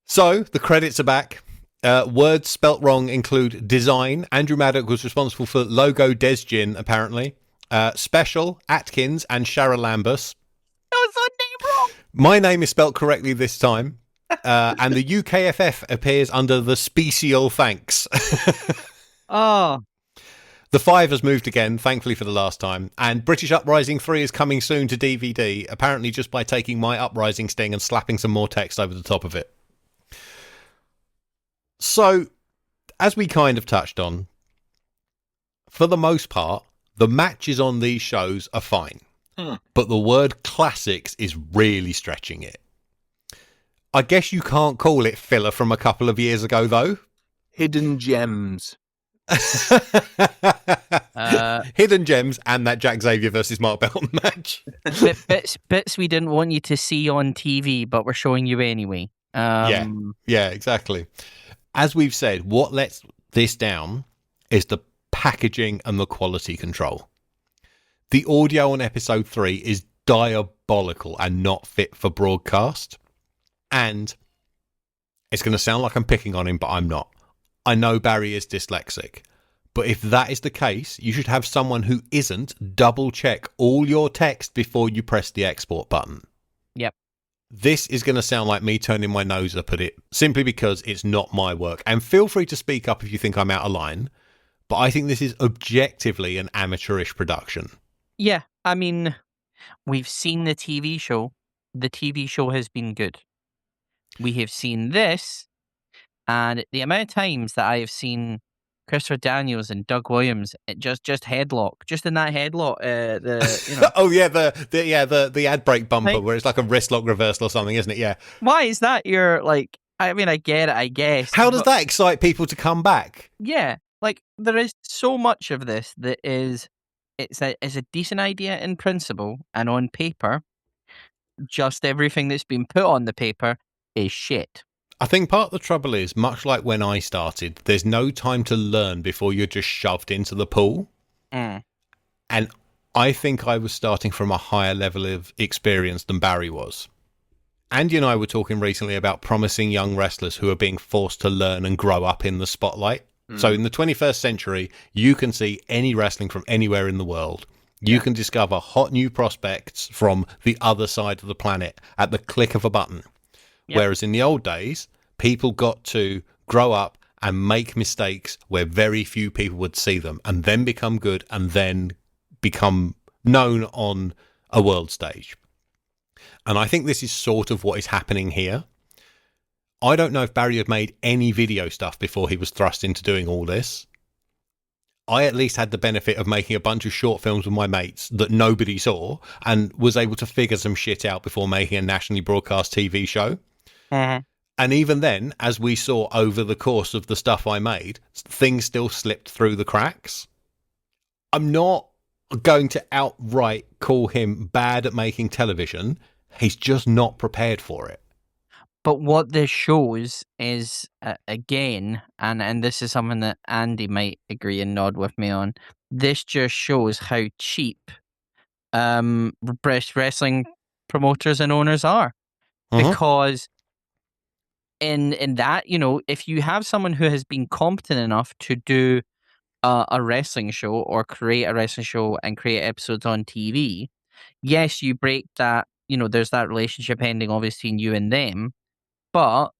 So the credits are back. Words spelt wrong include design. Andrew Maddock was responsible for logo Desjin, apparently. Special, Atkins, and Shara Lambus. That was our name wrong. My name is spelt correctly this time. And the UKFF appears under the special thanks. Oh. The 5 has moved again, thankfully for the last time, and British Uprising 3 is coming soon to DVD, apparently just by taking my Uprising sting and slapping some more text over the top of it. So, as we kind of touched on, for the most part, the matches on these shows are fine, but the word classics is really stretching it. I guess you can't call it filler from a couple of years ago, though. Hidden gems. Hidden gems and that Jack Xavier versus Mark Belton match. bits we didn't want you to see on TV, but we're showing you anyway. Yeah, exactly. As we've said, what lets this down is the packaging and the quality control. The audio on episode 3 is diabolical and not fit for broadcast. And it's going to sound like I'm picking on him, but I'm not. I know Barry is dyslexic, but if that is the case, you should have someone who isn't double check all your text before you press the export button. Yep. This is going to sound like me turning my nose up at it simply because it's not my work. And feel free to speak up if you think I'm out of line, but I think this is objectively an amateurish production. Yeah, I mean, we've seen the TV show. The TV show has been good. We have seen this, and the amount of times that I have seen Christopher Daniels and Doug Williams just headlock, just in that headlock, oh yeah, the ad break bumper where it's like a wrist lock reversal or something, isn't it? Yeah. Why is that your like? I mean, I get it, I guess. How does that excite people to come back? Yeah, like there is so much of this that is, it's a decent idea in principle and on paper. Just everything that's been put on the paper is shit. I think part of the trouble is, much like when I started, there's no time to learn before you're just shoved into the pool. And I think I was starting from a higher level of experience than Barry was. Andy and I were talking recently about promising young wrestlers who are being forced to learn and grow up in the spotlight. So in the 21st century, you can see any wrestling from anywhere in the world. You can discover hot new prospects from the other side of the planet at the click of a button. Yep. Whereas in the old days, people got to grow up and make mistakes where very few people would see them and then become good and then become known on a world stage. And I think this is sort of what is happening here. I don't know if Barry had made any video stuff before he was thrust into doing all this. I at least had the benefit of making a bunch of short films with my mates that nobody saw and was able to figure some shit out before making a nationally broadcast TV show. And even then, as we saw over the course of the stuff I made, things still slipped through the cracks. I'm not going to outright call him bad at making television. He's just not prepared for it. But what this shows is, again, and this is something that Andy might agree and nod with me on, this just shows how cheap British wrestling promoters and owners are. Because in that, you know, if you have someone who has been competent enough to do a wrestling show or create a wrestling show and create episodes on TV, yes, you break that, you know, there's that relationship ending obviously in you and them, but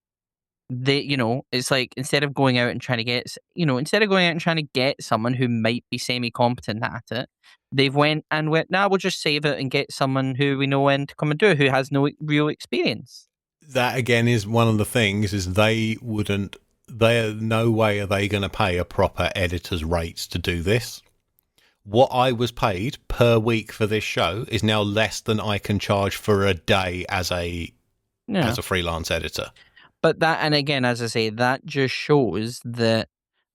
it's like instead of going out and trying to get someone who might be semi-competent at it, they've went, nah, we'll just save it and get someone who we know when to come and do it, who has no real experience. That again is one of the things, is no way are they going to pay a proper editor's rates to do this. What I was paid per week for this show is now less than I can charge for a day as a freelance editor. But that, and again, as I say, that just shows that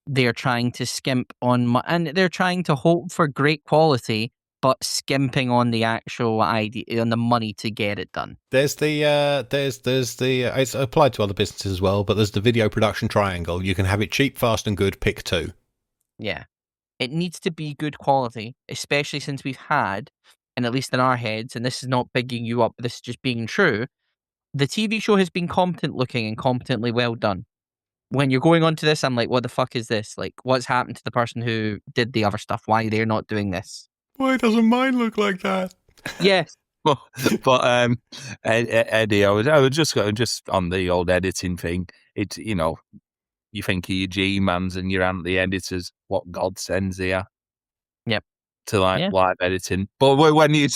they're trying to skimp on, and they're trying to hope for great quality, but skimping on the actual idea, on the money to get it done. There's it's applied to other businesses as well, but there's the video production triangle. You can have it cheap, fast, and good. Pick two. Yeah. It needs to be good quality, especially since we've had, and at least in our heads, and this is not bigging you up, this is just being true, the TV show has been competent looking and competently well done. When you're going on to this, I'm like, what the fuck is this? Like, what's happened to the person who did the other stuff? Why they're not doing this? Why doesn't mine look like that? Yes. But Eddie, I was just on the old editing thing. It's, you think of your G-mans and your anti-editors, what God sends here. Yep. To live editing. But when you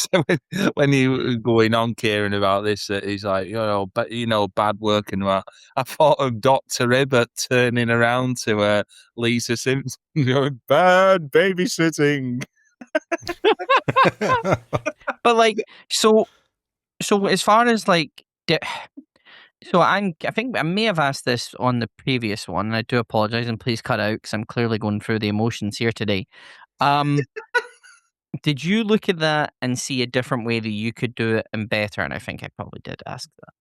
going on, Kieran, about this, he's like, bad work and that. I thought of Dr. Hibbert turning around to Lisa Simpson going, bad babysitting. But like, so as far as like, I think I may have asked this on the previous one, and I do apologize, and please cut out because I'm clearly going through the emotions here today. Did you look at that and see a different way that you could do it and better? And I think I probably did ask that,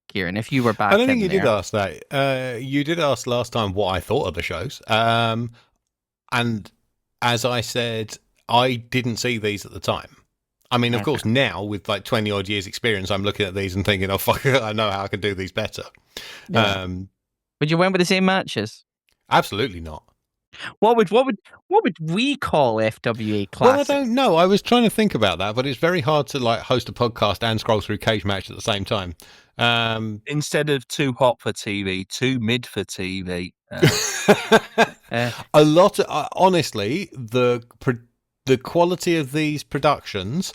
Kieran, if you were back. I don't think you did ask that. You did ask last time what I thought of the shows. And as I said, I didn't see these at the time. I mean, of course, now with like 20 odd years experience, I'm looking at these and thinking, oh, fuck, I know how I can do these better. Yeah. Would you win with the same matches? Absolutely not. What would we call FWA Classics? Well, I don't know. I was trying to think about that, but it's very hard to like host a podcast and scroll through Cage Match at the same time. Instead of too hot for TV, too mid for TV. A lot of, honestly, the quality of these productions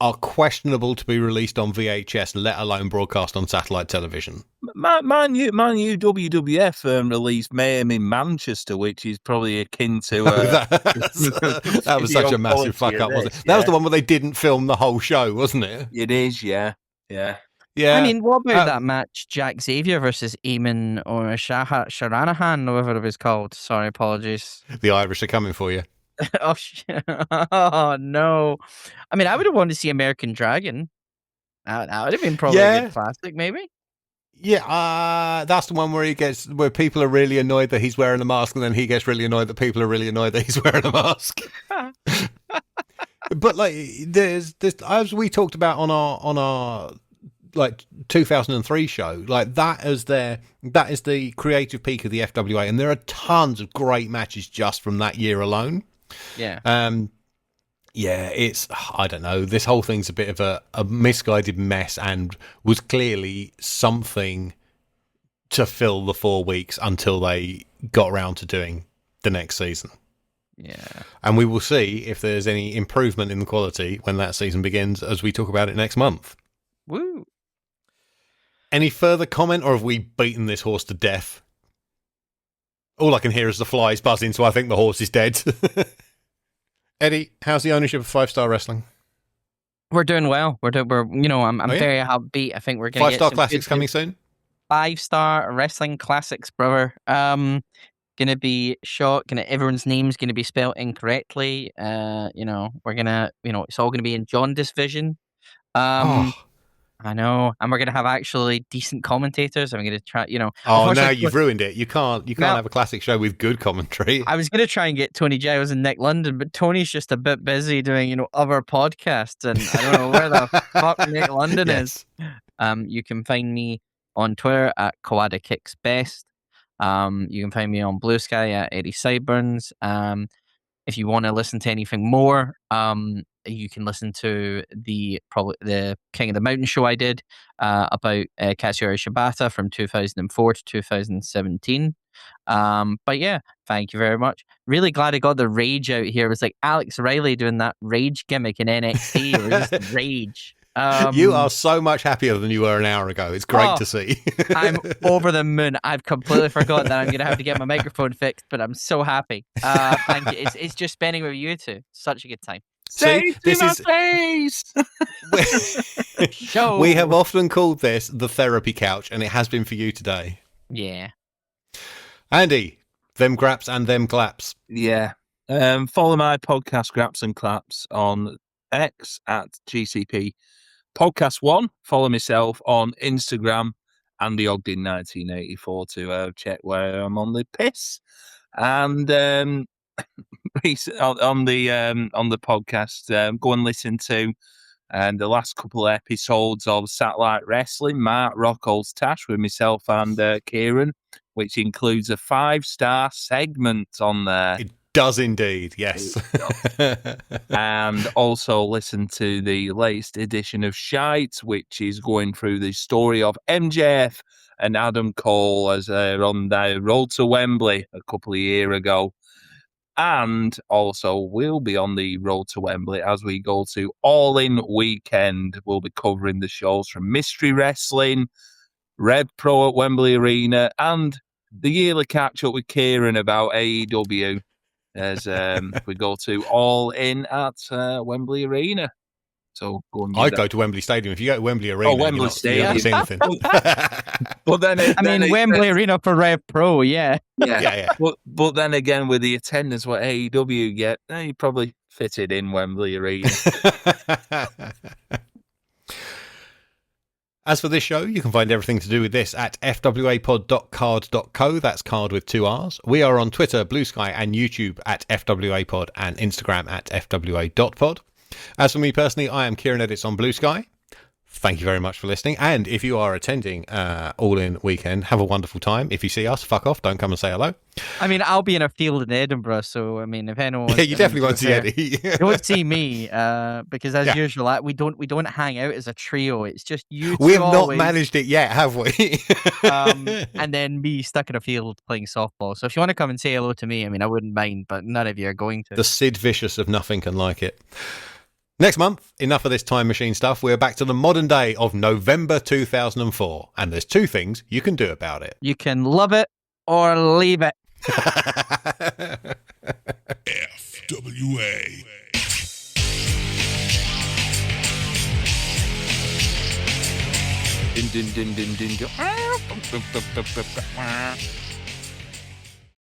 are questionable to be released on VHS, let alone broadcast on satellite television. Man, you WWF released Mayhem in Manchester, which is probably akin to... that was such a massive fuck up, wasn't it? That was the one where they didn't film the whole show, wasn't it? It is, yeah. Yeah. I mean, what about that match, Jack Xavier versus Eamon or Sharanahan, or whatever it was called? Sorry, apologies. The Irish are coming for you. Oh, oh, no. I mean, I would have wanted to see American Dragon. That would have been probably a good classic, maybe. Yeah, that's the one where people are really annoyed that he's wearing a mask, and then he gets really annoyed that people are really annoyed that he's wearing a mask. But like, there's as we talked about on our like 2003 show, like that is the creative peak of the FWA, and there are tons of great matches just from that year alone. Yeah. It's, I don't know, this whole thing's a bit of a misguided mess, and was clearly something to fill the 4 weeks until they got around to doing the next season. Yeah. And we will see if there's any improvement in the quality when that season begins, as we talk about it next month. Woo. Any further comment, or have we beaten this horse to death? All I can hear is the flies buzzing, so I think the horse is dead. Eddie, how's the ownership of 5-Star Wrestling? We're doing well. I'm very upbeat. I think we're going to get 5-Star Classics coming soon. 5-Star Wrestling Classics, brother. Gonna be shot. Everyone's name's gonna be spelled incorrectly. We're gonna, it's all gonna be in Jaundice Vision. I know, and we're gonna have actually decent commentators. I'm gonna try, Oh, now you've ruined it. You can't have a classic show with good commentary. I was gonna try and get Tony Giles and Nick London, but Tony's just a bit busy doing, other podcasts, and I don't know where the fuck Nick London is. You can find me on Twitter at Kawada Kicks Best. You can find me on Blue Sky at Eddie Sideburns. If you want to listen to anything more, you can listen to probably the King of the Mountain show I did about Katsuyori Shibata from 2004 to 2017. But yeah, thank you very much. Really glad I got the rage out here. It was like Alex Riley doing that rage gimmick in NXT. It was just rage. You are so much happier than you were an hour ago. It's great to see. I'm over the moon. I've completely forgotten that I'm going to have to get my microphone fixed, but I'm so happy. Thank you. It's just spending with you two. Such a good time. See, this is face. Show. We have often called this the therapy couch, and it has been for you today. Yeah. Andy, them graps and them claps. Yeah. Follow my podcast, Graps and Claps, on X at GCP Podcast 1. Follow myself on Instagram, Andy Ogden 1984, to check where I'm on the piss. And on the podcast, go and listen to the last couple of episodes of Satellite Wrestling, Mark Rockall's Tash with myself and Kieran, which includes a 5-star segment on there. It does indeed, yes. And also listen to the latest edition of Shite, which is going through the story of MJF and Adam Cole as on their road to Wembley a couple of years ago. And also we'll be on the road to Wembley as we go to All In Weekend. We'll be covering the shows from Mystery Wrestling, Rev Pro at Wembley Arena, and the yearly catch-up with Kieran about AEW as we go to All In at Wembley Arena. So go and I'd go to Wembley Stadium. If you go to Wembley Arena, Wembley Stadium. You're not seeing anything. But then Wembley Arena for Rev Pro, yeah. Yeah. But then again, with the attendance what AEW get, you probably fitted in Wembley Arena. As for this show, you can find everything to do with this at fwapod.card.co. That's card with 2 R's. We are on Twitter, Blue Sky, and YouTube at FWApod, and Instagram at FWA.pod. As for me personally, I am Kieran Edits on Blue Sky. Thank you very much for listening. And if you are attending All In Weekend, have a wonderful time. If you see us, fuck off. Don't come and say hello. I mean, I'll be in a field in Edinburgh, so I mean, if anyone, yeah, you definitely won't see Eddie. You won't see me because, as usual, we don't hang out as a trio. It's just you. We have not managed it yet, have we? And then me stuck in a field playing softball. So if you want to come and say hello to me, I mean, I wouldn't mind, but none of you are going to. The Sid Vicious of Nothing Can Like It. Next month, enough of this time machine stuff. We're back to the modern day of November 2004. And there's 2 things you can do about it. You can love it or leave it. FWA. Din din din din din.